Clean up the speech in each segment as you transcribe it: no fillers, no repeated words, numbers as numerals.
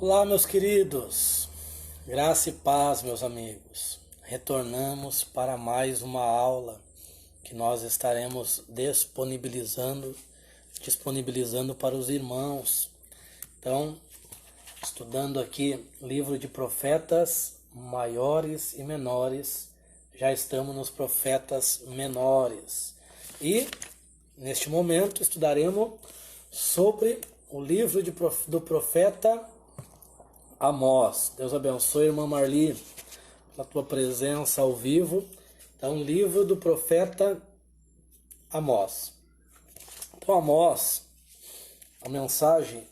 Olá, meus queridos, graça e paz, meus amigos. Retornamos para mais uma aula que nós estaremos disponibilizando para os irmãos. Então, estudando aqui livro de profetas maiores e menores, já estamos nos profetas menores. E, neste momento, estudaremos sobre o livro do profeta Amós. Deus abençoe, irmã Marli, pela tua presença ao vivo. Então, livro do profeta Amós. Então, Amós, a mensagem,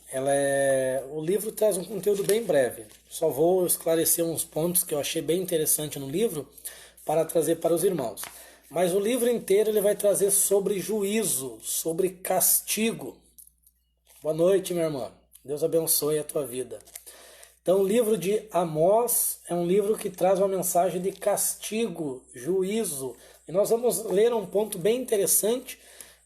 o livro traz um conteúdo bem breve. Só vou esclarecer uns pontos que eu achei bem interessante no livro para trazer para os irmãos. Mas o livro inteiro ele vai trazer sobre juízo, sobre castigo. Boa noite, minha irmã. Deus abençoe a tua vida. Então, o livro de Amós é um livro que traz uma mensagem de castigo, juízo. E nós vamos ler um ponto bem interessante,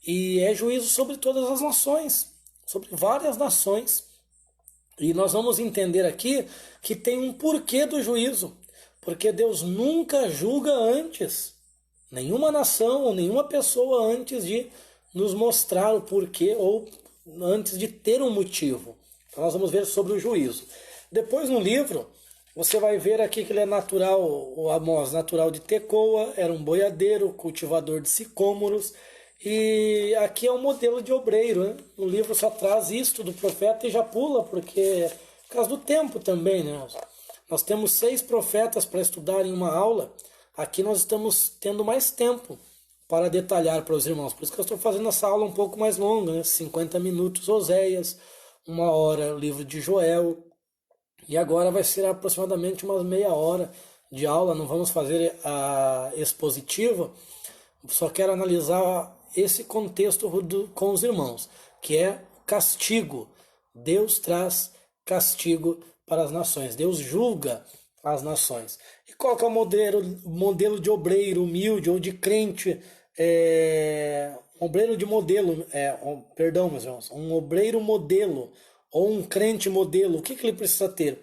e é juízo sobre todas as nações, sobre várias nações. E nós vamos entender aqui que tem um porquê do juízo, porque Deus nunca julga antes, nenhuma nação ou nenhuma pessoa antes de nos mostrar o porquê ou antes de ter um motivo. Então, nós vamos ver sobre o juízo. Depois no livro, você vai ver aqui que ele é natural, o Amós, natural de Tecoa, era um boiadeiro, cultivador de sicômoros, e aqui é um modelo de obreiro, né? O livro só traz isto do profeta e já pula, porque é por causa do tempo também, né? Nós temos 6 profetas para estudar em uma aula, aqui nós estamos tendo mais tempo para detalhar para os irmãos, por isso que eu estou fazendo essa aula um pouco mais longa, né? 50 minutos Oséias, 1 hora o livro de Joel. E agora vai ser aproximadamente umas meia hora de aula, não vamos fazer a expositiva, só quero analisar esse contexto com os irmãos, que é castigo. Deus traz castigo para as nações, Deus julga as nações. E qual que é o modelo de obreiro humilde ou de crente, obreiro de modelo, meus irmãos, um obreiro modelo, ou um crente modelo, o que ele precisa ter?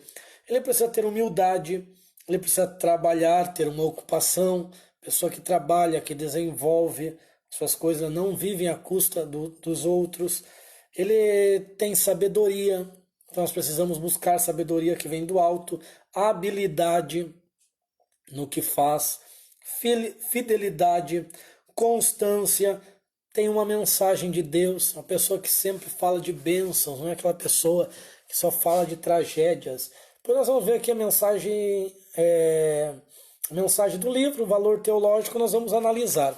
Ele precisa ter humildade, ele precisa trabalhar, ter uma ocupação, pessoa que trabalha, que desenvolve suas coisas, não vive à custa dos outros. Ele tem sabedoria, então nós precisamos buscar sabedoria que vem do alto, habilidade no que faz, fidelidade, constância, tem uma mensagem de Deus, uma pessoa que sempre fala de bênçãos, não é aquela pessoa que só fala de tragédias. Depois nós vamos ver aqui a mensagem do livro, o valor teológico, nós vamos analisar.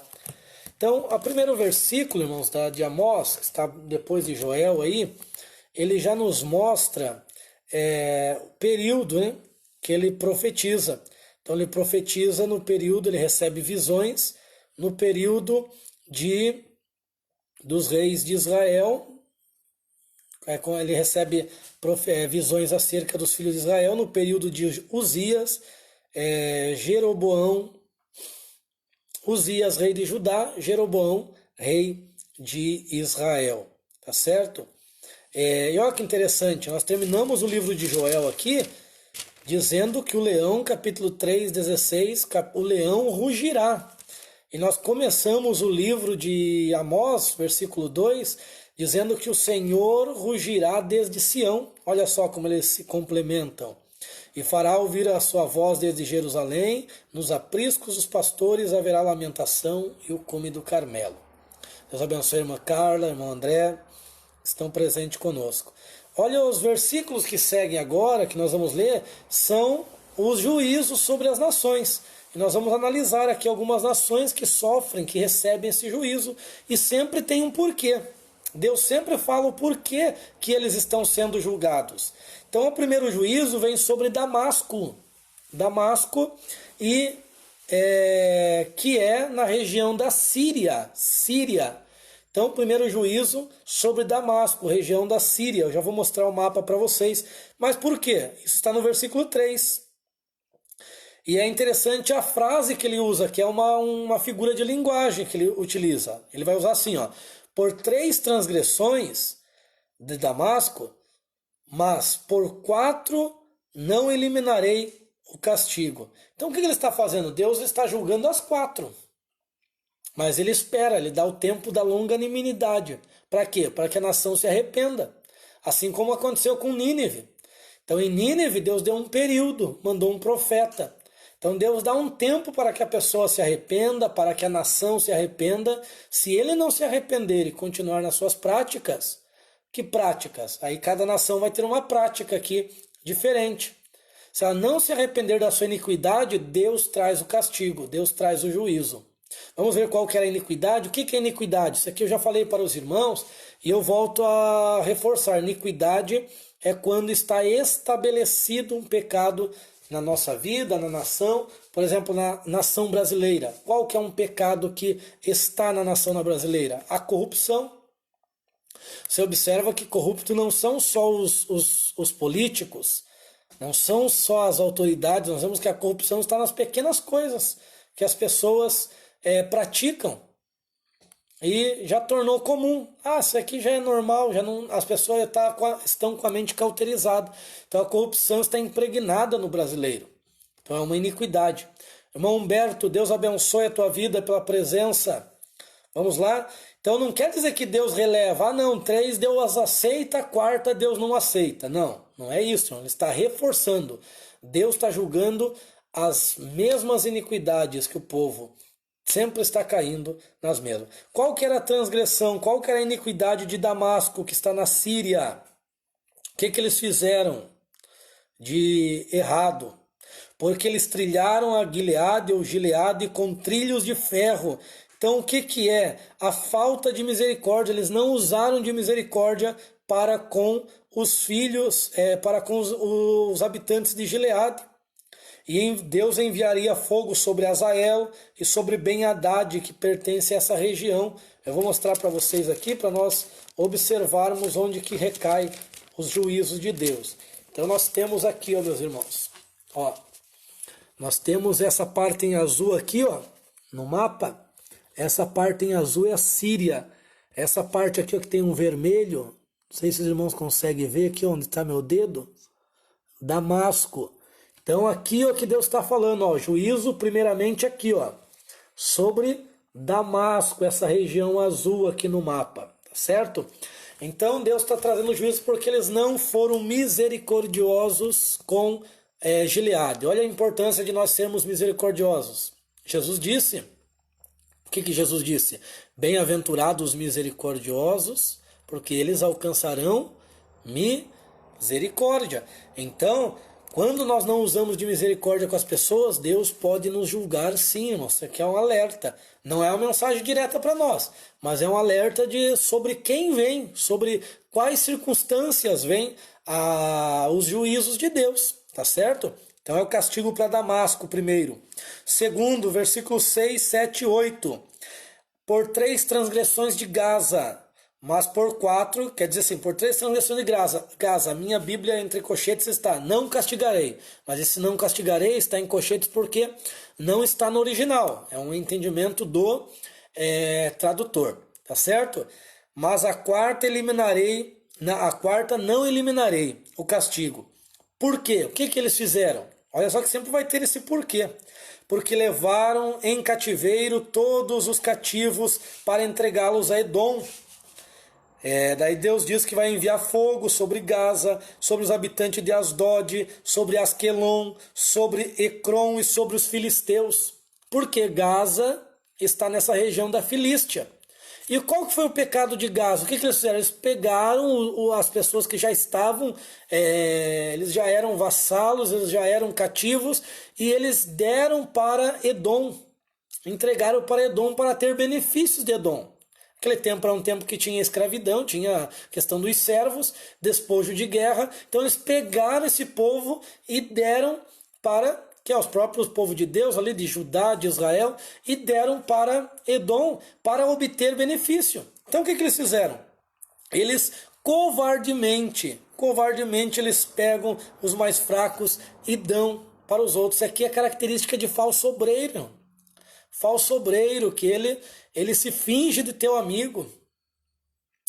Então, o primeiro versículo, irmãos, de Amós, que está depois de Joel aí, ele já nos mostra o período, né, que ele profetiza. Então ele profetiza no período, ele recebe visões, no período dos reis de Israel, ele recebe visões acerca dos filhos de Israel no período de Uzias, Jeroboão, Uzias, rei de Judá, Jeroboão, rei de Israel, tá certo? E olha que interessante, nós terminamos o livro de Joel aqui, dizendo que o leão, capítulo 3, 16, o leão rugirá. E nós começamos o livro de Amós, versículo 2, dizendo que o Senhor rugirá desde Sião. Olha só como eles se complementam. E fará ouvir a sua voz desde Jerusalém, nos apriscos dos pastores haverá lamentação e o cume do Carmelo. Deus abençoe a irmã Carla, a irmã André, que estão presentes conosco. Olha, os versículos que seguem agora, que nós vamos ler, são os juízos sobre as nações. E nós vamos analisar aqui algumas nações que sofrem, que recebem esse juízo, e sempre tem um porquê. Deus sempre fala o porquê que eles estão sendo julgados. Então o primeiro juízo vem sobre Damasco. E que é na região da Síria. Então o primeiro juízo sobre Damasco, região da Síria. Eu já vou mostrar o mapa para vocês. Mas por quê? Isso está no versículo 3. E é interessante a frase que ele usa, que é uma figura de linguagem que ele utiliza. Ele vai usar assim, ó: por 3 transgressões de Damasco mas por 4 não eliminarei o castigo. Então o que ele está fazendo? Deus está julgando as 4. Mas ele espera, ele dá o tempo da longanimidade. Para quê? Para que a nação se arrependa. Assim como aconteceu com Nínive. Então em Nínive Deus deu um período, mandou um profeta. Então Deus dá um tempo para que a pessoa se arrependa, para que a nação se arrependa. Se ele não se arrepender e continuar nas suas práticas, que práticas? Aí cada nação vai ter uma prática aqui diferente. Se ela não se arrepender da sua iniquidade, Deus traz o castigo, Deus traz o juízo. Vamos ver qual que era a iniquidade. O que é iniquidade? Isso aqui eu já falei para os irmãos e eu volto a reforçar. Iniquidade é quando está estabelecido um pecado na nossa vida, na nação. Por exemplo, na nação brasileira. Qual que é um pecado que está na nação brasileira? A corrupção. Você observa que corruptos não são só os políticos, não são só as autoridades. Nós vemos que a corrupção está nas pequenas coisas que as pessoas praticam e já tornou comum. Isso aqui já é normal, já não, as pessoas estão com a mente cauterizada. Então a corrupção está impregnada no brasileiro. Então é uma iniquidade. Irmão Humberto, Deus abençoe a tua vida pela presença. Vamos lá? Então não quer dizer que Deus releva, não, 3 Deus aceita, a 4 Deus não aceita. Não, não é isso, ele está reforçando. Deus está julgando as mesmas iniquidades que o povo sempre está caindo nas mesmas. Qual que era a transgressão, qual que era a iniquidade de Damasco, que está na Síria? O que eles fizeram de errado? Porque eles trilharam a Gileade ou Gileade com trilhos de ferro. Então o que é? A falta de misericórdia. Eles não usaram de misericórdia para com os filhos, para com os habitantes de Gileade. E Deus enviaria fogo sobre Azael e sobre Ben-Hadad, que pertence a essa região. Eu vou mostrar para vocês aqui, para nós observarmos onde que recai os juízos de Deus. Então nós temos aqui, ó, meus irmãos, ó, nós temos essa parte em azul aqui, ó, no mapa. Essa parte em azul é a Síria. Essa parte aqui, ó, que tem um vermelho, não sei se os irmãos conseguem ver aqui onde está meu dedo, Damasco. Então aqui é o que Deus está falando, ó, juízo primeiramente aqui, ó, sobre Damasco, essa região azul aqui no mapa, tá certo? Então Deus está trazendo juízo porque eles não foram misericordiosos com Gileade. Olha a importância de nós sermos misericordiosos. Jesus disse, o que Jesus disse? Bem-aventurados os misericordiosos, porque eles alcançarão misericórdia. Então, quando nós não usamos de misericórdia com as pessoas, Deus pode nos julgar sim, irmãos. Isso aqui é um alerta. Não é uma mensagem direta para nós, mas é um alerta sobre quem vem, sobre quais circunstâncias vêm os juízos de Deus, tá certo? Então é o castigo para Damasco primeiro. Segundo, versículos 6, 7 e 8. Por 3 transgressões de Gaza, mas por 4, quer dizer assim, por 3 transgressões de Gaza, a minha Bíblia entre colchetes está, não castigarei. Mas esse não castigarei está em colchetes porque não está no original. É um entendimento do tradutor, tá certo? Mas a 4ª eliminarei, a 4ª não eliminarei o castigo. Por quê? O que eles fizeram? Olha só que sempre vai ter esse porquê. Porque levaram em cativeiro todos os cativos para entregá-los a Edom. Daí Deus diz que vai enviar fogo sobre Gaza, sobre os habitantes de Asdod, sobre Asquelon, sobre Ecrom e sobre os filisteus. Porque Gaza está nessa região da Filístia. E qual que foi o pecado de Gaza? O que eles fizeram? Eles pegaram as pessoas que já estavam, eles já eram vassalos, eles já eram cativos, e eles deram para Edom, entregaram para Edom para ter benefícios de Edom. Aquele tempo era um tempo que tinha escravidão, tinha questão dos servos, despojo de guerra. Então eles pegaram esse povo e deram para, que é os próprios povos de Deus, ali de Judá, de Israel, e deram para Edom para obter benefício. Então o que eles fizeram? Eles covardemente eles pegam os mais fracos e dão para os outros. Isso aqui é característica de falso obreiro. Falso obreiro, que ele se finge de teu amigo,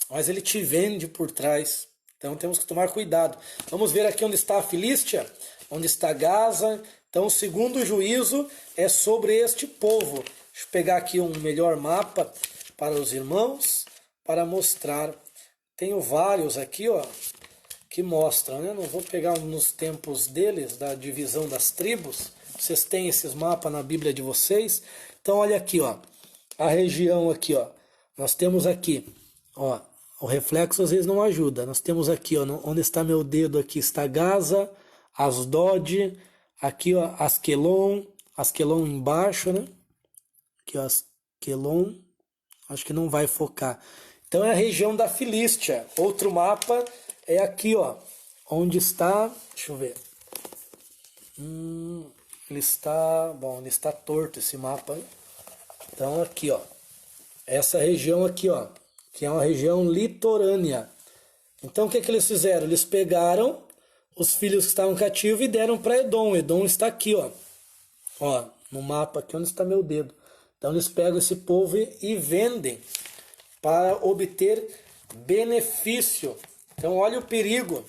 mas ele te vende por trás. Então temos que tomar cuidado. Vamos ver aqui onde está a Filístia, onde está Gaza. Então o segundo juízo é sobre este povo. Deixa eu pegar aqui um melhor mapa para os irmãos, para mostrar. Tenho vários aqui, ó, que mostram, né? Não vou pegar nos tempos deles, da divisão das tribos. Vocês têm esses mapas na Bíblia de vocês. Então olha aqui, ó, a região aqui, ó. Nós temos aqui, ó, o reflexo às vezes não ajuda. Nós temos aqui, ó, onde está meu dedo aqui está Gaza, Asdod, aqui, ó, Asquelon embaixo, né? Aqui, ó, Asquelon, acho que não vai focar. Então é a região da Filístia. Outro mapa é aqui, ó, onde está, deixa eu ver. Ele está torto esse mapa, hein? Então aqui, ó, essa região aqui, ó, que é uma região litorânea. Então o que que eles fizeram? Eles pegaram os filhos que estavam cativos e deram para Edom. Edom está aqui, ó, no mapa aqui onde está meu dedo. Então eles pegam esse povo e vendem para obter benefício. Então olha o perigo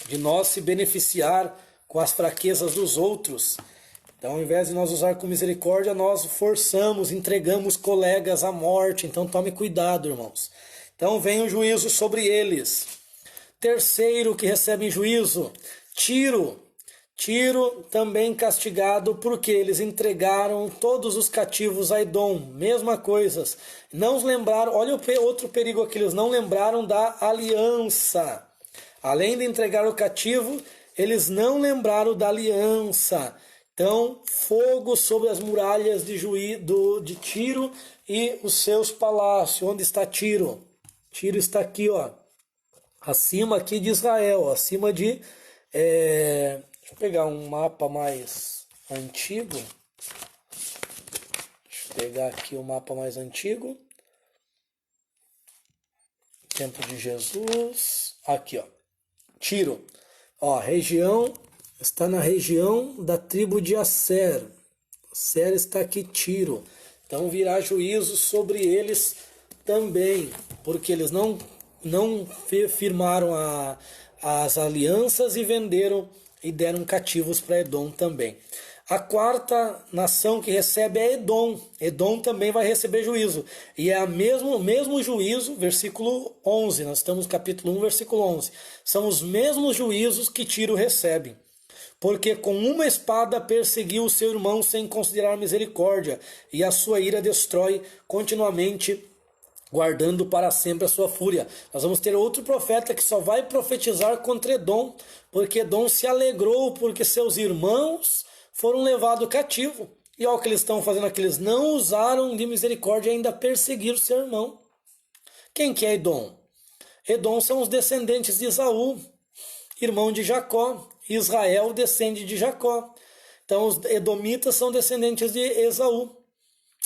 de nós se beneficiar com as fraquezas dos outros. Então, ao invés de nós usar com misericórdia, nós forçamos, entregamos colegas à morte. Então, tome cuidado, irmãos. Então, vem o juízo sobre eles. Terceiro que recebe juízo, Tiro. Tiro também castigado porque eles entregaram todos os cativos a Edom. Mesma coisa. Não os lembraram, olha o outro perigo aqui, eles não lembraram da aliança. Além de entregar o cativo, eles não lembraram da aliança. Então, fogo sobre as muralhas de Tiro e os seus palácios. Onde está Tiro? Tiro está aqui, ó, acima aqui de Israel, acima de... deixa eu pegar um mapa mais antigo. Deixa eu pegar aqui o mapa mais antigo. Tempo de Jesus. Aqui, ó. Tiro. Ó, região... Está na região da tribo de Asser. Asser está aqui, Tiro. Então virá juízo sobre eles também, porque eles não firmaram as alianças e venderam e deram cativos para Edom também. A quarta nação que recebe é Edom. Edom também vai receber juízo. E é o mesmo juízo, versículo 11. Nós estamos no capítulo 1, versículo 11. São os mesmos juízos que Tiro recebe. Porque com uma espada perseguiu o seu irmão sem considerar misericórdia, e a sua ira destrói continuamente, guardando para sempre a sua fúria. Nós vamos ter outro profeta que só vai profetizar contra Edom, porque Edom se alegrou porque seus irmãos foram levados cativo. E olha o que eles estão fazendo aqui, eles não usaram de misericórdia e ainda perseguiram seu irmão. Quem que é Edom? Edom são os descendentes de Esaú, irmão de Jacó. Israel descende de Jacó. Então os edomitas são descendentes de Esaú,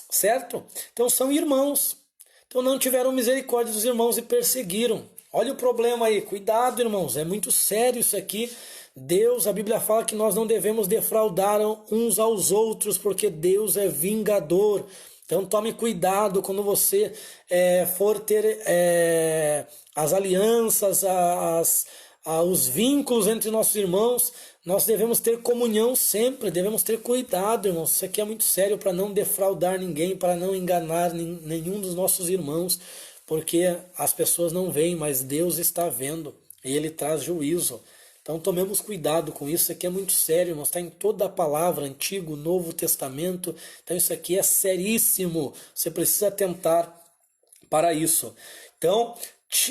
certo? Então são irmãos. Então não tiveram misericórdia dos irmãos e perseguiram. Olha o problema aí, cuidado, irmãos, é muito sério isso aqui. Deus, a Bíblia fala que nós não devemos defraudar uns aos outros, porque Deus é vingador. Então tome cuidado quando você for ter as alianças, os vínculos entre nossos irmãos. Nós devemos ter comunhão sempre, devemos ter cuidado, irmãos. Isso aqui é muito sério, para não defraudar ninguém, para não enganar nenhum dos nossos irmãos, porque as pessoas não veem, mas Deus está vendo e Ele traz juízo. Então tomemos cuidado com isso. Isso aqui é muito sério, irmãos. Está em toda a palavra, Antigo, Novo Testamento. Então isso aqui é seríssimo. Você precisa atentar para isso. Então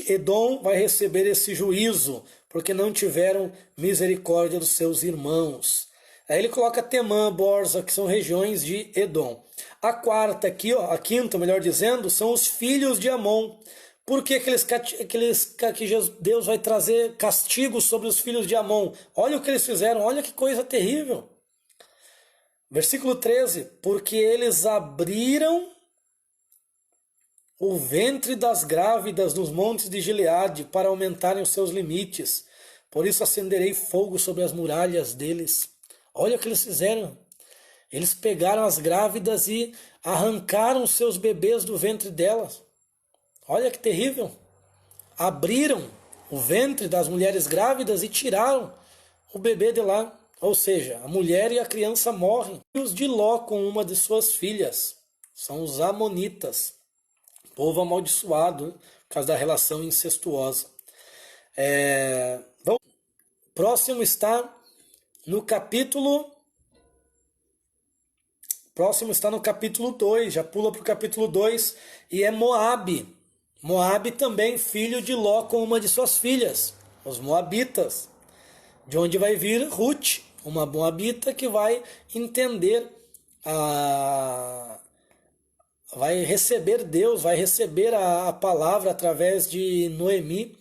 Edom vai receber esse juízo, porque não tiveram misericórdia dos seus irmãos. Aí ele coloca Temã, Borza, que são regiões de Edom. A quarta aqui, ó, a quinta, melhor dizendo, são os filhos de Amon. Por que Deus vai trazer castigo sobre os filhos de Amon? Olha o que eles fizeram, olha que coisa terrível. Versículo 13, porque eles abriram o ventre das grávidas nos montes de Gileade para aumentarem os seus limites. Por isso acenderei fogo sobre as muralhas deles. Olha o que eles fizeram. Eles pegaram as grávidas e arrancaram os seus bebês do ventre delas. Olha que terrível. Abriram o ventre das mulheres grávidas e tiraram o bebê de lá. Ou seja, a mulher e a criança morrem. Filhos de Ló com uma de suas filhas são os amonitas, povo amaldiçoado, né, por causa da relação incestuosa. Bom, próximo está no capítulo 2, já pula para o capítulo 2, e é Moabe. Moabe também filho de Ló com uma de suas filhas, os moabitas, de onde vai vir Ruth, uma moabita que vai entender, vai receber Deus, vai receber a palavra através de Noemi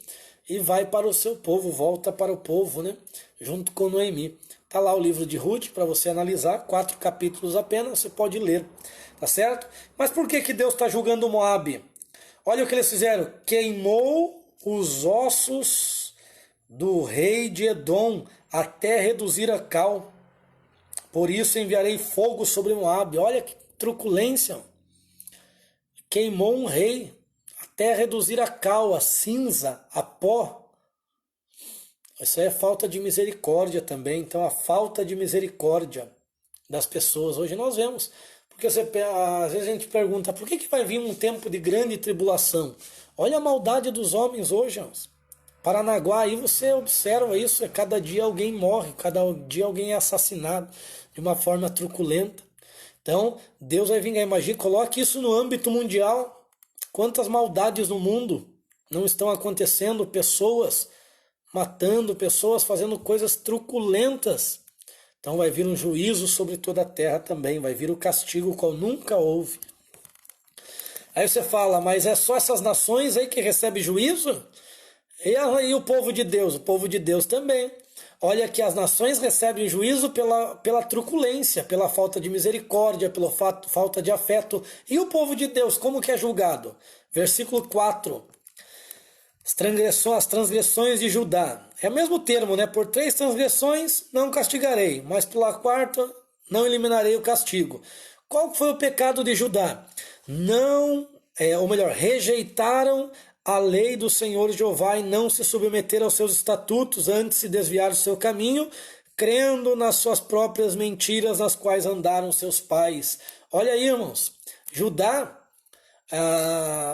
e vai para o seu povo, volta para o povo, né? Junto com Noemi. Está lá o livro de Ruth para você analisar, 4 capítulos apenas, você pode ler, tá certo? Mas por que Deus está julgando Moabe? Olha o que eles fizeram, queimou os ossos do rei de Edom até reduzir a cal. Por isso enviarei fogo sobre Moabe. Olha que truculência. Queimou um rei até reduzir a cal, a cinza, a pó. Isso aí é falta de misericórdia também. Então a falta de misericórdia das pessoas. Hoje nós vemos. Porque às vezes a gente pergunta, por que vai vir um tempo de grande tribulação? Olha a maldade dos homens hoje, irmãos. Paranaguá, aí você observa isso, cada dia alguém morre, cada dia alguém é assassinado de uma forma truculenta. Então, Deus vai vir, imagina, coloque isso no âmbito mundial. Quantas maldades no mundo não estão acontecendo, pessoas matando, pessoas fazendo coisas truculentas. Então vai vir um juízo sobre toda a terra também, vai vir o castigo qual nunca houve. Aí você fala, mas é só essas nações aí que recebem juízo? E o povo de Deus? O povo de Deus também. Olha que as nações recebem juízo pela truculência, pela falta de misericórdia, pela falta de afeto. E o povo de Deus, como que é julgado? Versículo 4. As transgressões de Judá. É o mesmo termo, né? Por 3 transgressões não castigarei, mas pela 4ª não eliminarei o castigo. Qual foi o pecado de Judá? Rejeitaram a lei do Senhor Jeová e não se submeteram aos seus estatutos, antes se desviaram do seu caminho, crendo nas suas próprias mentiras, nas quais andaram seus pais. Olha aí, irmãos, Judá,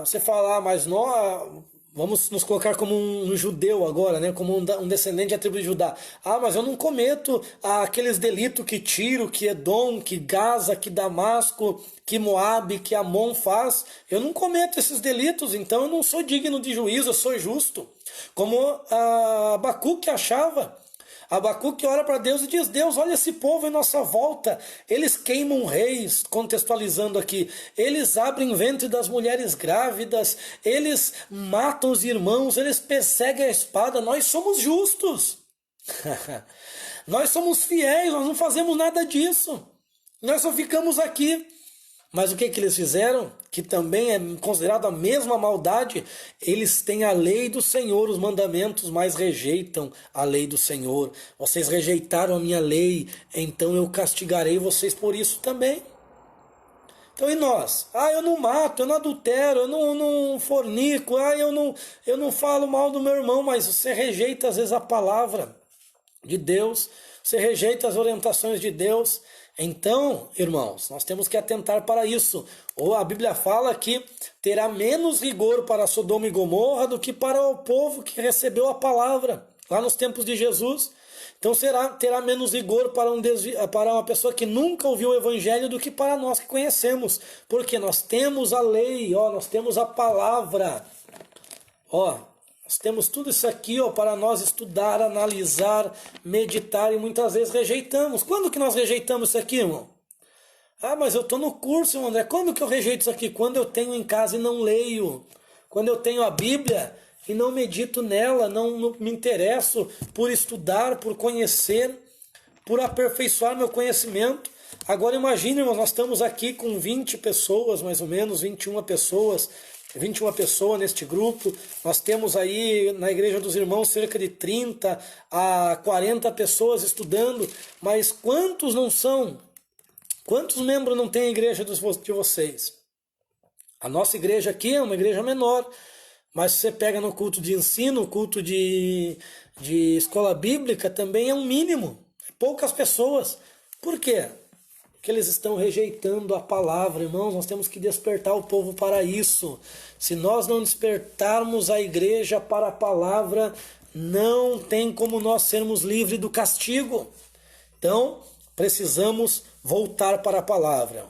você fala, mas nós... Vamos nos colocar como um judeu agora, né? Como um descendente da tribo de Judá. Mas eu não cometo aqueles delitos que Tiro, que Edom, que Gaza, que Damasco, que Moabe, que Amon faz. Eu não cometo esses delitos, então eu não sou digno de juízo, eu sou justo. Como Abacuque achava. Abacuque ora para Deus e diz, Deus, olha esse povo em nossa volta, eles queimam reis, contextualizando aqui, eles abrem ventre das mulheres grávidas, eles matam os irmãos, eles perseguem a espada, nós somos justos, nós somos fiéis, nós não fazemos nada disso, nós só ficamos aqui. Mas o que eles fizeram? Que também é considerado a mesma maldade. Eles têm a lei do Senhor, os mandamentos, mas rejeitam a lei do Senhor. Vocês rejeitaram a minha lei, então eu castigarei vocês por isso também. Então e nós? Eu não mato, eu não adultero, eu não fornico, eu não falo mal do meu irmão, mas você rejeita às vezes a palavra de Deus, você rejeita as orientações de Deus. Então, irmãos, nós temos que atentar para isso. Ou a Bíblia fala que terá menos rigor para Sodoma e Gomorra do que para o povo que recebeu a palavra, lá nos tempos de Jesus. Então terá menos rigor para uma pessoa que nunca ouviu o Evangelho do que para nós que conhecemos. Porque nós temos a lei, nós temos a palavra. Nós temos tudo isso aqui para nós estudar, analisar, meditar e muitas vezes rejeitamos. Quando que nós rejeitamos isso aqui, irmão? Mas eu estou no curso, irmão André. Quando que eu rejeito isso aqui? Quando eu tenho em casa e não leio. Quando eu tenho a Bíblia e não medito nela, não me interesso por estudar, por conhecer, por aperfeiçoar meu conhecimento. Agora imagine, irmão, nós estamos aqui com 20 pessoas, mais ou menos, 21 pessoas neste grupo, nós temos aí na Igreja dos Irmãos cerca de 30 a 40 pessoas estudando, mas quantos membros não tem a igreja de vocês? A nossa igreja aqui é uma igreja menor, Mas se você pega no culto de ensino, culto de escola bíblica, também é um mínimo. Poucas pessoas. Por quê? Porque eles estão rejeitando a palavra, irmãos. Nós temos que despertar o povo para isso. Se nós não despertarmos a igreja para a palavra, não tem como nós sermos livres do castigo. Então, precisamos voltar para a palavra.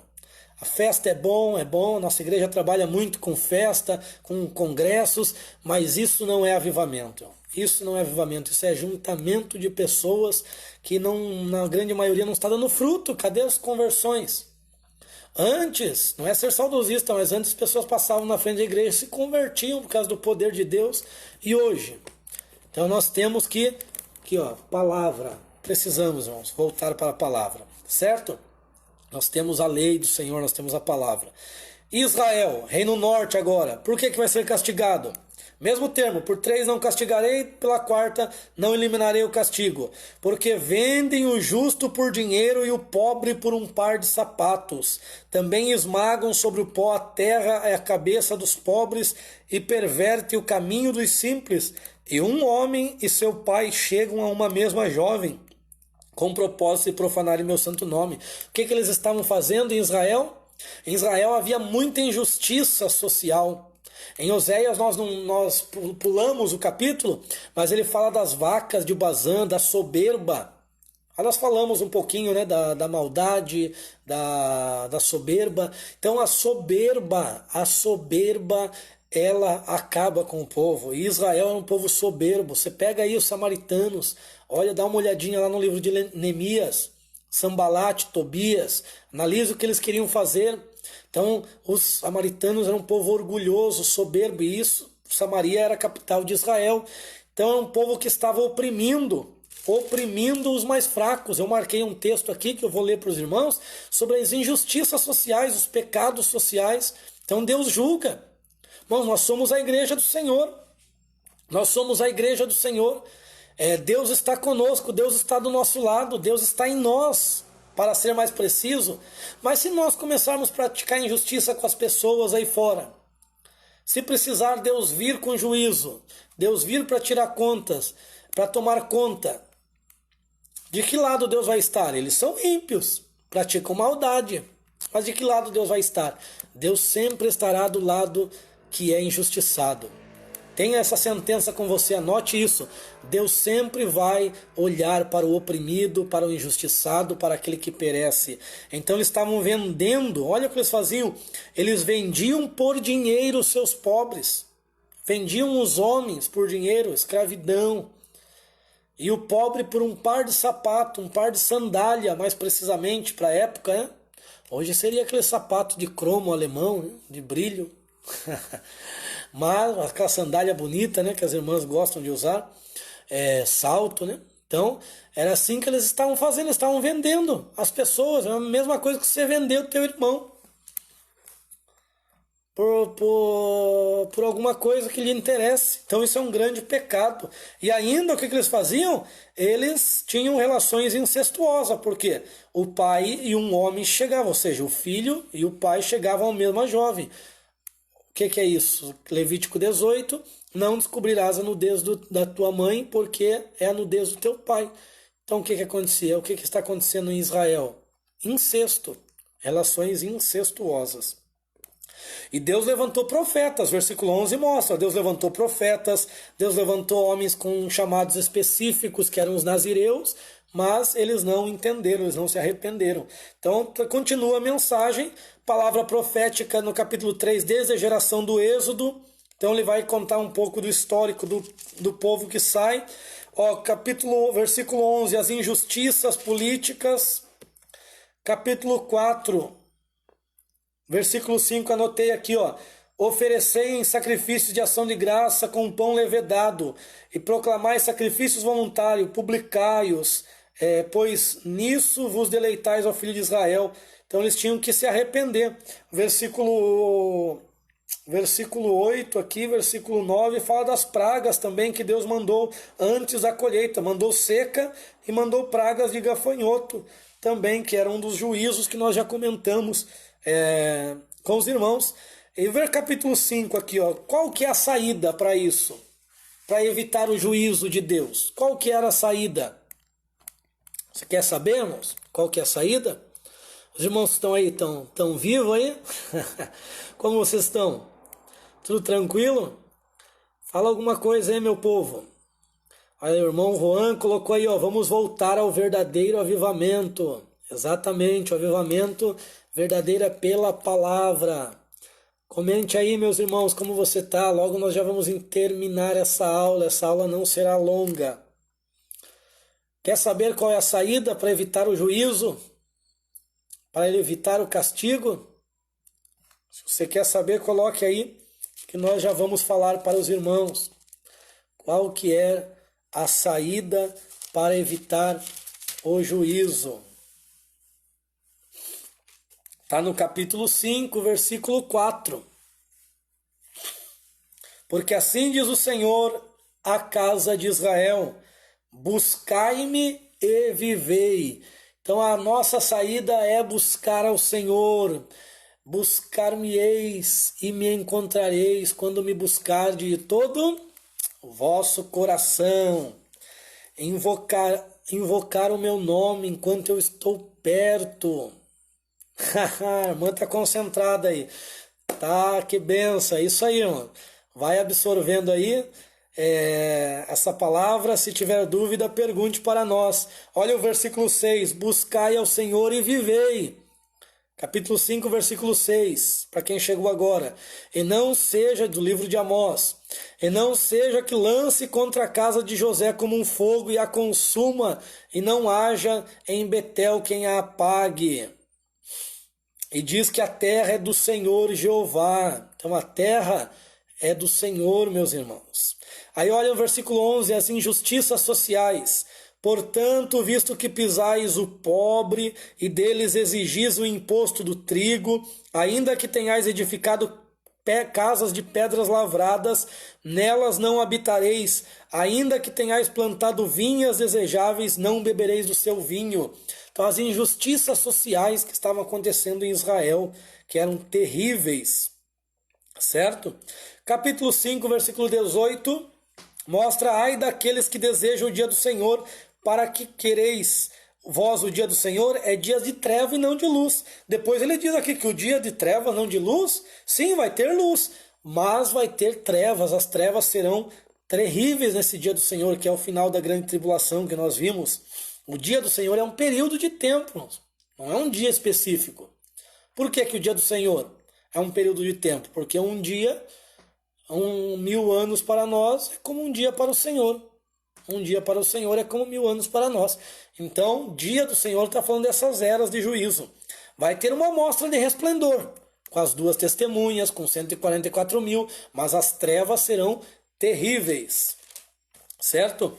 A festa é bom, nossa igreja trabalha muito com festa, com congressos, mas isso não é avivamento. Isso não é avivamento, isso é juntamento de pessoas que não, na grande maioria não está dando fruto. Cadê as conversões? Antes, não é ser saudosista, mas antes as pessoas passavam na frente da igreja e se convertiam por causa do poder de Deus. E hoje? Então nós temos que, aqui ó, palavra, precisamos, irmãos, voltar para a palavra, certo? Nós temos a lei do Senhor, nós temos a palavra. Israel, reino norte agora, por que vai ser castigado? Mesmo termo, por 3 não castigarei, pela 4ª não eliminarei o castigo. Porque vendem o justo por dinheiro e o pobre por um par de sapatos. Também esmagam sobre o pó a terra e a cabeça dos pobres e pervertem o caminho dos simples. E um homem e seu pai chegam a uma mesma jovem, com o propósito de profanarem meu santo nome. O que eles estavam fazendo em Israel? Em Israel havia muita injustiça social. Em Oséias nós pulamos o capítulo, mas ele fala das vacas de Bazã, da soberba. Aí nós falamos um pouquinho, né, da maldade, da soberba. Então a soberba, ela acaba com o povo. E Israel é um povo soberbo. Você pega aí os samaritanos, olha, dá uma olhadinha lá no livro de Neemias, Sambalate, Tobias, analisa o que eles queriam fazer. Então os samaritanos eram um povo orgulhoso, soberbo, e isso, Samaria era a capital de Israel. Então é um povo que estava oprimindo os mais fracos. Eu marquei um texto aqui que eu vou ler para os irmãos sobre as injustiças sociais, os pecados sociais. Então Deus julga. Irmãos, nós somos a igreja do Senhor. Nós somos a igreja do Senhor. Deus está conosco, Deus está do nosso lado, Deus está em nós, para ser mais preciso. Mas se nós começarmos a praticar injustiça com as pessoas aí fora, se precisar Deus vir com juízo, Deus vir para tirar contas, para tomar conta, de que lado Deus vai estar? Eles são ímpios, praticam maldade, mas de que lado Deus vai estar? Deus sempre estará do lado que é injustiçado. Tenha essa sentença com você, anote isso. Deus sempre vai olhar para o oprimido, para o injustiçado, para aquele que perece. Então eles estavam vendendo, olha o que eles faziam. Eles vendiam por dinheiro os seus pobres. Vendiam os homens por dinheiro, escravidão. E o pobre por um par de sapato, um par de sandália, mais precisamente para a época, né? Hoje seria aquele sapato de cromo alemão, né? De brilho. Mas aquela sandália bonita, né, que as irmãs gostam de usar, salto, né? Então, era assim que eles estavam fazendo, eles estavam vendendo as pessoas, é a mesma coisa que você vendeu o teu irmão por alguma coisa que lhe interesse. Então isso é um grande pecado. E ainda o que eles faziam? Eles tinham relações incestuosas, porque o pai e um homem chegavam, ou seja, o filho e o pai chegavam à mesma jovem. O que é isso? Levítico 18, não descobrirás a nudez da tua mãe, porque é a nudez do teu pai. Então o que acontecia? O que está acontecendo em Israel? Incesto, relações incestuosas. E Deus levantou profetas, versículo 11 mostra, Deus levantou profetas, Deus levantou homens com chamados específicos, que eram os nazireus, mas eles não entenderam, eles não se arrependeram. Então continua a mensagem, palavra profética no capítulo 3, desde a geração do Êxodo. Então ele vai contar um pouco do histórico do povo que sai. Versículo 11, as injustiças políticas. Capítulo 4, versículo 5, anotei aqui, oferecei em sacrifícios de ação de graça com pão levedado, e proclamai sacrifícios voluntários, publicai-os, pois nisso vos deleitais ao filho de Israel. Então eles tinham que se arrepender. Versículo 8 aqui, versículo 9, fala das pragas também que Deus mandou antes da colheita. Mandou seca e mandou pragas de gafanhoto também, que era um dos juízos que nós já comentamos com os irmãos. E ver capítulo 5 aqui, ó. Qual que é a saída para isso? Para evitar o juízo de Deus. Qual que era a saída? Você quer saber, irmãos? Qual que é a saída? Os irmãos estão aí, tão vivos aí? Como vocês estão? Tudo tranquilo? Fala alguma coisa aí, meu povo. Aí o irmão Juan colocou aí, ó, vamos voltar ao verdadeiro avivamento. Exatamente, o avivamento verdadeiro é pela palavra. Comente aí, meus irmãos, como você tá. Logo nós já vamos terminar essa aula não será longa. Quer saber qual é a saída para evitar o juízo? Para evitar o castigo? Se você quer saber, coloque aí, que nós já vamos falar para os irmãos. Qual que é a saída para evitar o juízo? Está no capítulo 5, versículo 4. Porque assim diz o Senhor à casa de Israel: buscai-me e vivei. Então a nossa saída é buscar ao Senhor. Buscar-me-eis e me encontrareis quando me buscardes de todo o vosso coração. Invocar o meu nome enquanto eu estou perto. A irmã tá concentrada aí. Tá, que benção. É isso aí, irmão. Vai absorvendo aí essa palavra. Se tiver dúvida, pergunte para nós. Olha o versículo 6. Buscai ao Senhor e vivei. Capítulo 5, versículo 6, para quem chegou agora. E não seja, do livro de Amós, e não seja que lance contra a casa de José como um fogo e a consuma, e não haja em Betel quem a apague. E diz que a terra é do Senhor Jeová. Então a terra é do Senhor, meus irmãos. Aí olha o versículo 11, as injustiças sociais. Portanto, visto que pisais o pobre e deles exigis o imposto do trigo, ainda que tenhais edificado casas de pedras lavradas, nelas não habitareis, ainda que tenhais plantado vinhas desejáveis, não bebereis do seu vinho. Então, as injustiças sociais que estavam acontecendo em Israel, que eram terríveis, certo? Capítulo 5, versículo 18, mostra: ai daqueles que desejam o dia do Senhor, para que quereis vós o dia do Senhor? É dia de treva e não de luz. Depois ele diz aqui que o dia de treva, não de luz, sim, vai ter luz, mas vai ter trevas. As trevas serão terríveis nesse dia do Senhor, que é o final da grande tribulação que nós vimos. O dia do Senhor é um período de tempo, não é um dia específico. Por que o dia do Senhor é um período de tempo? Porque um dia, 1000 anos para nós, é como um dia para o Senhor. Um dia para o Senhor é como 1000 anos para nós. Então, dia do Senhor está falando dessas eras de juízo. Vai ter uma amostra de resplendor, com as 2 testemunhas, com 144 mil, mas as trevas serão terríveis. Certo?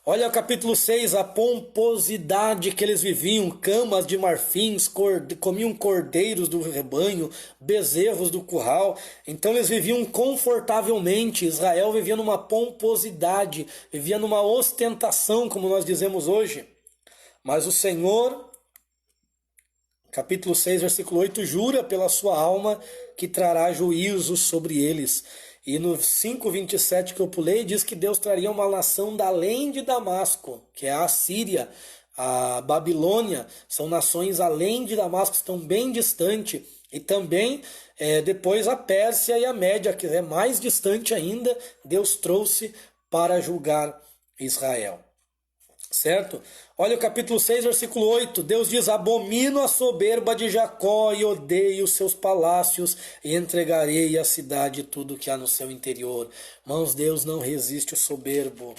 Olha o capítulo 6, a pomposidade que eles viviam, camas de marfins, comiam cordeiros do rebanho, bezerros do curral. Então eles viviam confortavelmente. Israel vivia numa pomposidade, vivia numa ostentação, como nós dizemos hoje. Mas o Senhor, capítulo 6, versículo 8, jura pela sua alma que trará juízo sobre eles. E no 5:27 que eu pulei, diz que Deus traria uma nação da além de Damasco, que é a Assíria, a Babilônia, são nações além de Damasco, estão bem distante. E também depois a Pérsia e a Média, que é mais distante ainda, Deus trouxe para julgar Israel. Certo? Olha o capítulo 6, versículo 8. Deus diz: abomino a soberba de Jacó e odeio os seus palácios, e entregarei a cidade tudo que há no seu interior. Irmãos, Deus não resiste ao soberbo.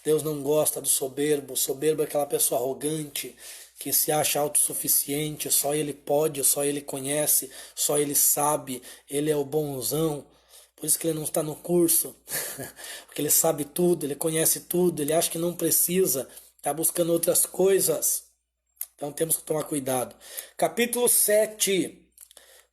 Deus não gosta do soberbo. O soberbo é aquela pessoa arrogante, que se acha autossuficiente, só ele pode, só ele conhece, só ele sabe, ele é o bonzão. Por isso que ele não está no curso, porque ele sabe tudo, ele conhece tudo, ele acha que não precisa, está buscando outras coisas. Então temos que tomar cuidado. Capítulo 7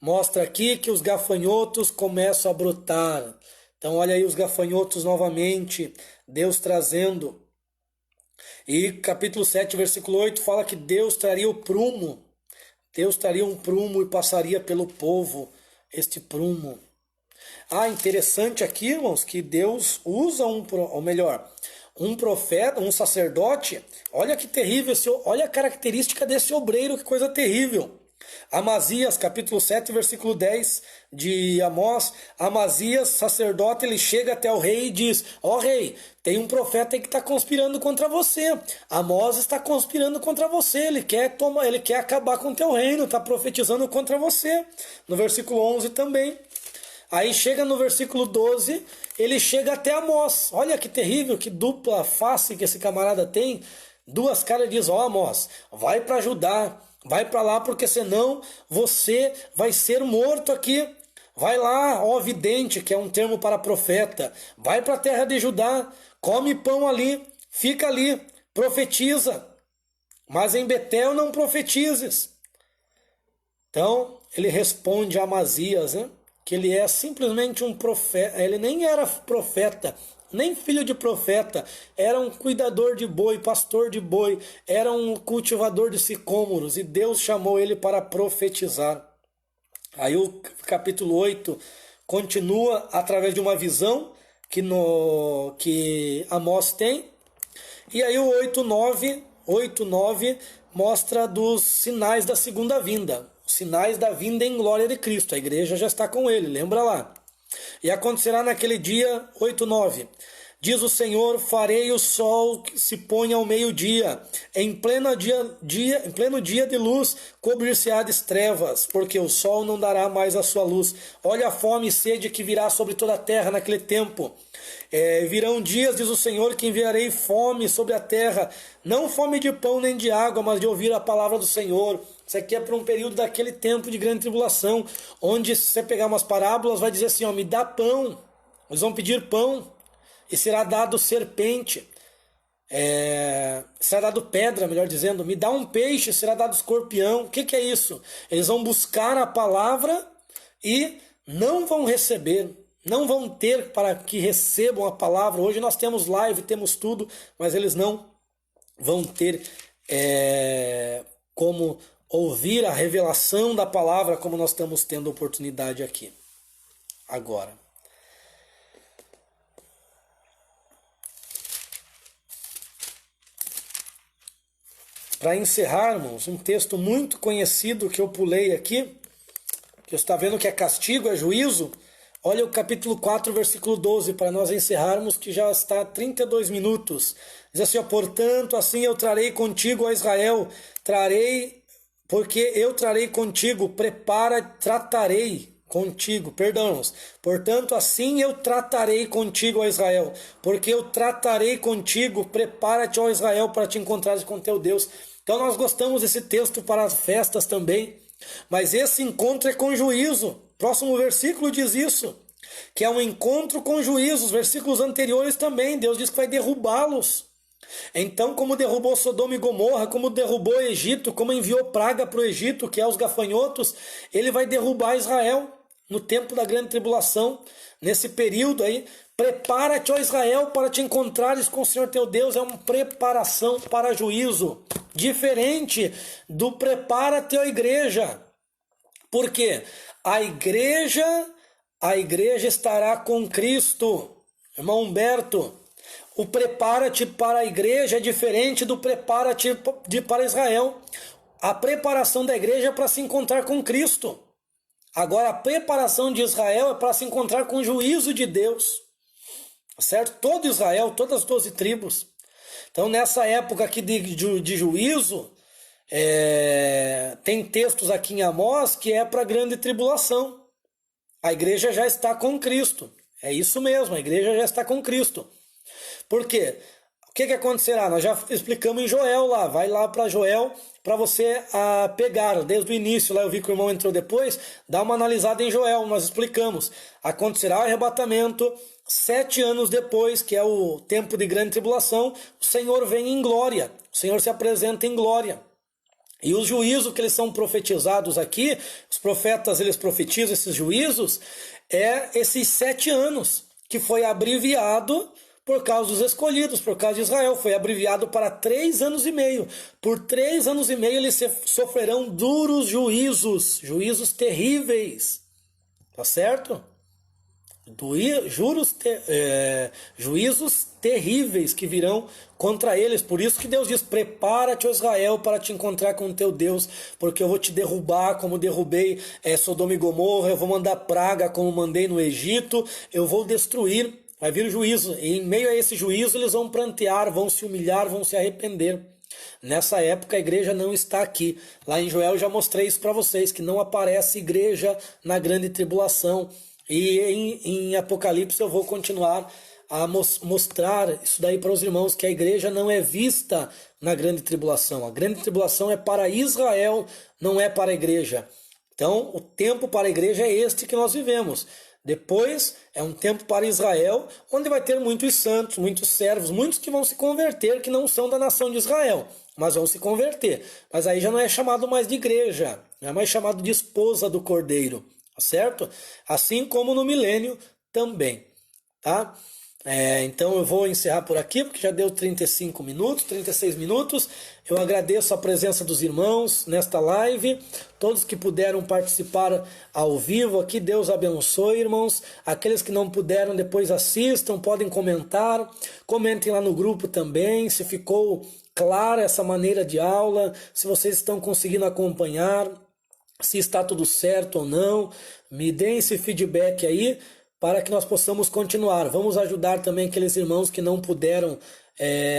mostra aqui que os gafanhotos começam a brotar. Então olha aí os gafanhotos novamente, Deus trazendo. E capítulo 7, versículo 8 fala que Deus traria o prumo. Deus traria um prumo e passaria pelo povo. este prumo. Ah, interessante aqui, irmãos, que Deus usa ou melhor, um profeta, um sacerdote. Olha que terrível, olha a característica desse obreiro, que coisa terrível. Amazias, capítulo 7, versículo 10 de Amós. Amazias, sacerdote, ele chega até o rei e diz: ó rei, tem um profeta aí que está conspirando contra você. Amós está conspirando contra você, ele quer acabar com o teu reino, está profetizando contra você. No versículo 11 também. Aí chega no versículo 12, ele chega até Amós. Olha que terrível, que dupla face que esse camarada tem. Duas caras, diz: ó Amós, vai para Judá, vai para lá, porque senão você vai ser morto aqui. Vai lá, ó vidente, que é um termo para profeta. Vai para a terra de Judá, come pão ali, fica ali, profetiza. Mas em Betel não profetizes. Então, ele responde a Amazias, né? Que ele é simplesmente um profeta. Ele nem era profeta, nem filho de profeta, era um cuidador de boi, pastor de boi, era um cultivador de sicômoros, e Deus chamou ele para profetizar. Aí o capítulo 8 continua através de uma visão que Amós tem, e aí o 8:9 mostra dos sinais da segunda vinda. Os sinais da vinda em glória de Cristo. A igreja já está com ele, lembra lá. E acontecerá naquele dia, 8:9. Diz o Senhor: farei o sol que se ponha ao meio-dia, em pleno dia de luz, cobrir-se-á de trevas, porque o sol não dará mais a sua luz. Olha a fome e sede que virá sobre toda a terra naquele tempo. Virão dias, diz o Senhor, que enviarei fome sobre a terra, não fome de pão nem de água, mas de ouvir a palavra do Senhor. Isso aqui é para um período daquele tempo de grande tribulação, onde, se você pegar umas parábolas, vai dizer assim: ó, me dá pão. Eles vão pedir pão, e será dado serpente, será dado pedra, melhor dizendo. Me dá um peixe, será dado escorpião. O que é isso? Eles vão buscar a palavra e não vão receber, não vão ter para que recebam a palavra. Hoje nós temos live, temos tudo, mas eles não vão ter como ouvir a revelação da palavra como nós estamos tendo oportunidade aqui agora. Para encerrarmos, um texto muito conhecido que eu pulei aqui, que você está vendo que é castigo, é juízo. Olha o capítulo 4, versículo 12, para nós encerrarmos, que já está a 32 minutos. Diz assim: ó, portanto, assim eu trarei contigo a Israel, porque eu trarei contigo, portanto, assim eu tratarei contigo, ó Israel, porque eu tratarei contigo, prepara-te, ó Israel, para te encontrares com teu Deus. Então nós gostamos desse texto para as festas também, mas esse encontro é com juízo. Próximo versículo diz isso, que é um encontro com juízo. Os versículos anteriores também, Deus diz que vai derrubá-los. Então, como derrubou Sodoma e Gomorra, como derrubou o Egito, como enviou praga para o Egito, que é os gafanhotos, ele vai derrubar Israel no tempo da grande tribulação. Nesse período aí, prepara-te, ó Israel, para te encontrares com o Senhor teu Deus. É uma preparação para juízo, diferente do prepara-te, ó igreja. Por quê? A igreja estará com Cristo. Irmão Humberto, o prepara-te para a igreja é diferente do prepara-te para Israel. A preparação da igreja é para se encontrar com Cristo. Agora, a preparação de Israel é para se encontrar com o juízo de Deus. Certo? Todo Israel, todas as 12 tribos. Então, nessa época aqui de juízo, tem textos aqui em Amós que é para a grande tribulação. A igreja já está com Cristo. É isso mesmo, a igreja já está com Cristo. Por quê? O que acontecerá? Nós já explicamos em Joel lá. Vai lá para Joel para você pegar desde o início. Lá eu vi que o irmão entrou depois. Dá uma analisada em Joel, nós explicamos. Acontecerá o arrebatamento 7 anos depois, que é o tempo de grande tribulação. O Senhor vem em glória. O Senhor se apresenta em glória. E os juízos que eles são profetizados aqui, os profetas eles profetizam esses juízos, esses 7 anos, que foi abreviado por causa dos escolhidos, por causa de Israel. Foi abreviado para 3 anos e meio. Por 3 anos e meio eles sofrerão duros juízos terríveis. tá certo? Juízos terríveis que virão contra eles. Por isso que Deus diz: prepara-te, ó Israel, para te encontrar com o teu Deus, porque eu vou te derrubar como derrubei Sodoma e Gomorra, eu vou mandar praga como mandei no Egito, eu vou destruir, vai vir o juízo, e em meio a esse juízo eles vão prantear, vão se humilhar, vão se arrepender. Nessa época a igreja não está aqui. Lá em Joel eu já mostrei isso para vocês, que não aparece igreja na grande tribulação. E em Apocalipse eu vou continuar a mostrar isso daí para os irmãos, que a igreja não é vista na grande tribulação. A grande tribulação é para Israel, não é para a igreja. Então o tempo para a igreja é este que nós vivemos. Depois é um tempo para Israel, onde vai ter muitos santos, muitos servos, muitos que vão se converter, que não são da nação de Israel, mas vão se converter. Mas aí já não é chamado mais de igreja, não é mais chamado de esposa do Cordeiro. Certo? Assim como no milênio também, tá? Então eu vou encerrar por aqui, porque já deu 35 minutos, 36 minutos. Eu agradeço a presença dos irmãos nesta live, todos que puderam participar ao vivo aqui, Deus abençoe, irmãos. Aqueles que não puderam, depois assistam, podem comentar, comentem lá no grupo também, se ficou clara essa maneira de aula, se vocês estão conseguindo acompanhar, se está tudo certo ou não. Me deem esse feedback aí para que nós possamos continuar. Vamos ajudar também aqueles irmãos que não puderam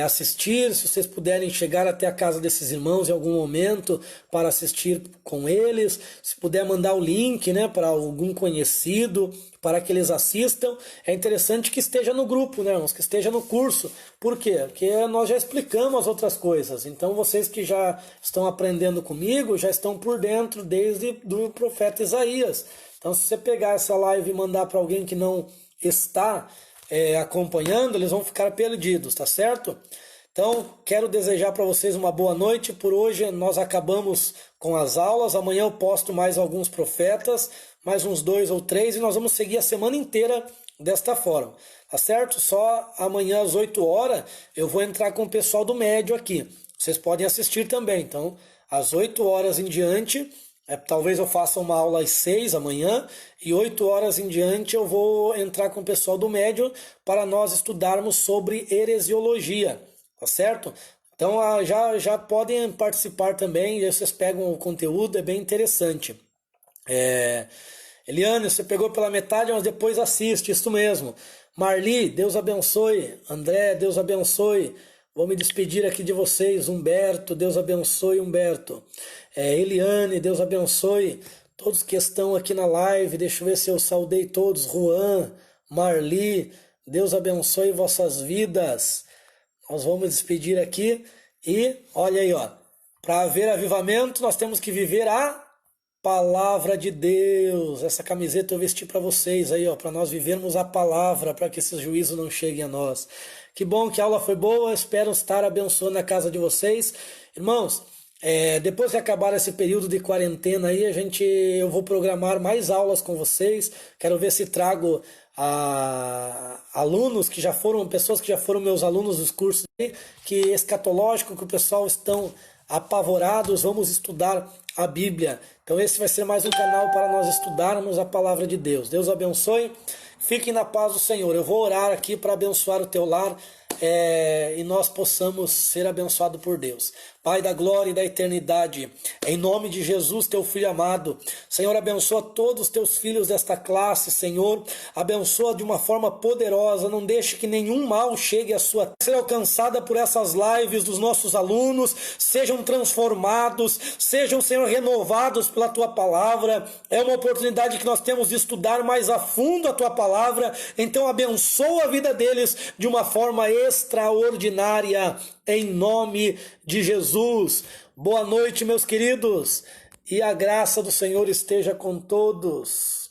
assistir. Se vocês puderem chegar até a casa desses irmãos em algum momento para assistir com eles, se puder mandar o link, né, para algum conhecido para que eles assistam. É interessante que esteja no grupo, né, irmãos, que esteja no curso. Por quê? Porque nós já explicamos as outras coisas. Então vocês que já estão aprendendo comigo já estão por dentro desde do profeta Isaías. Então se você pegar essa live e mandar para alguém que não está acompanhando, eles vão ficar perdidos, tá certo? Então, quero desejar para vocês uma boa noite. Por hoje nós acabamos com as aulas. Amanhã eu posto mais alguns profetas, mais uns 2 ou 3, e nós vamos seguir a semana inteira desta forma, tá certo? Só amanhã às 8 horas eu vou entrar com o pessoal do médio aqui. Vocês podem assistir também. Então, às 8 horas em diante, talvez eu faça uma aula às 6 amanhã, e 8 horas em diante eu vou entrar com o pessoal do médio para nós estudarmos sobre heresiologia, tá certo? Então já podem participar também, e vocês pegam o conteúdo, é bem interessante. Eliane, você pegou pela metade, mas depois assiste, isso mesmo. Marli, Deus abençoe. André, Deus abençoe. Vou me despedir aqui de vocês. Humberto, Deus abençoe, Humberto. Eliane, Deus abençoe. Todos que estão aqui na live, deixa eu ver se eu saudei todos. Juan, Marli, Deus abençoe vossas vidas. Nós vamos despedir aqui e olha aí, ó. Para haver avivamento, nós temos que viver a palavra de Deus. Essa camiseta eu vesti para vocês aí, ó, para nós vivermos a palavra, para que esses juízos não cheguem a nós. Que bom que a aula foi boa, espero estar abençoando a casa de vocês. Irmãos, depois que acabar esse período de quarentena aí, eu vou programar mais aulas com vocês. Quero ver se trago alunos que já foram, pessoas que já foram meus alunos dos cursos aí, que escatológico, que o pessoal estão apavorados. Vamos estudar a Bíblia. Então esse vai ser mais um canal para nós estudarmos a palavra de Deus. Deus abençoe. Fiquem na paz do Senhor. Eu vou orar aqui para abençoar o teu lar e nós possamos ser abençoados por Deus. Pai da glória e da eternidade, em nome de Jesus, teu filho amado, Senhor, abençoa todos os teus filhos desta classe, Senhor, abençoa de uma forma poderosa, não deixe que nenhum mal chegue à sua terra, seja alcançada por essas lives dos nossos alunos, sejam transformados, sejam, Senhor, renovados pela tua palavra. É uma oportunidade que nós temos de estudar mais a fundo a tua palavra, então abençoa a vida deles de uma forma extraordinária, em nome de Jesus. Boa noite, meus queridos, e a graça do Senhor esteja com todos.